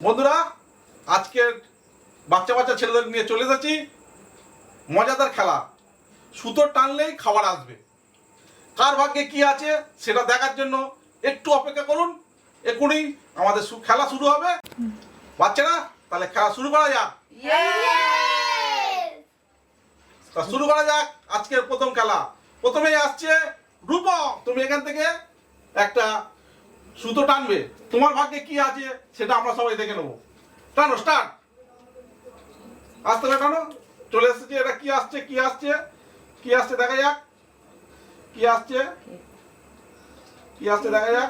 বন্ধুরা আজকের বাচ্চা বাচ্চা ছেলেদের নিয়ে চলে এসেছি মজাদার খেলা। সুতো টানলেই খাবার আসবে। কার ভাগ্যে কি আছে সেটা দেখার জন্য একটু অপেক্ষা করুন। এক্ষুনি আমাদের খেলা শুরু হবে। বাচ্চারা তাহলে খেলা শুরু করা যাক। তা শুরু করা যাক আজকের প্রথম খেলা। প্রথমেই আসছে রূপক, তুমি এখান থেকে একটা সুতো টানবে। তোমার ভাগ্যে কি আছে সেটা আমরা সবাই দেখে নেবো। টানো, স্টার্ট। আস্তে করে টানো। চলে এসেছে, এটা কি আসছে কি আসছে কি আসছে দেখা যাক। কি আসছে কি আসছে দেখা যাক।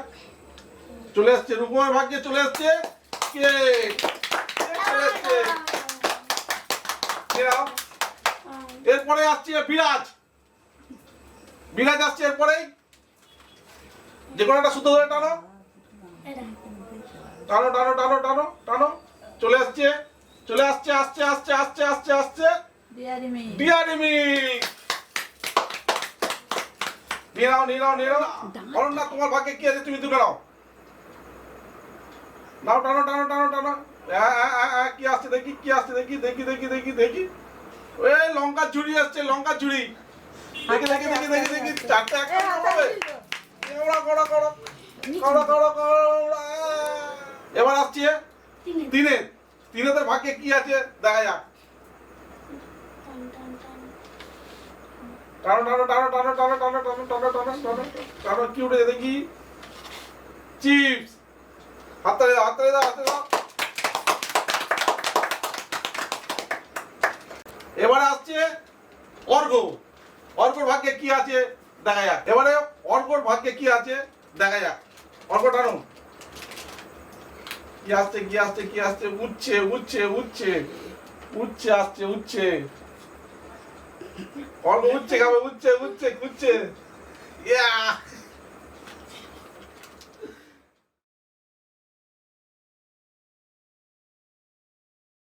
চলে এসছে রূপমের ভাগ্যে, চলে এসছে কেক। চলে এসছে। এরপরে আসছে বিরাজ। বিরাজ আসছে এরপরেই। যে কোনো একটা সুতো ধরে টানো টানো টানো টানো টানো টানো। চলে আসছে, চলে আসছে, আসছে আসছে আসছে আসছে আসছে ডিয়ারি মিল্ক। নিয়ে নাও নিয়ে নাও নিয়ে নাও। অরণ্যা তোমার ভাগ্যে কি আছে তুমি দুটো নাও। নাও টানো টানো টানো টানো। কি আসছে দেখি, কি আসছে দেখি দেখি দেখি দেখি দেখি। ওই লঙ্কার ঝুড়ি আসছে, লঙ্কার ঝুড়ি। দেখি দেখি দেখি দেখি দেখি। চারটে একটা হবে। করো করো করো করো করো। এবার আসছে তিনের। তিনেদের ভাগ্যে কি আছে দেখা যাক। টানো টানো টানো টানো টানো টানো টানো টানো টানো টানো টানো। কি উঠে দেখি? চিপস। হাতে দাও হাতে দাও হাতে দাও। এবারে আসছে অর্ঘ। অর্ঘর ভাগ্যে কি আছে দেখা যাক। এবারে অর্ঘর ভাগ্যে কি আছে দেখা যাক। অর্ঘ টানো। কি আসছে কি আসছে কি আসছে? উঠছে উঠছে উঠছে উঠছে আসছে উঠছে। অল্প উঠছে খাবে, উঠছে উঠছে উঠছে।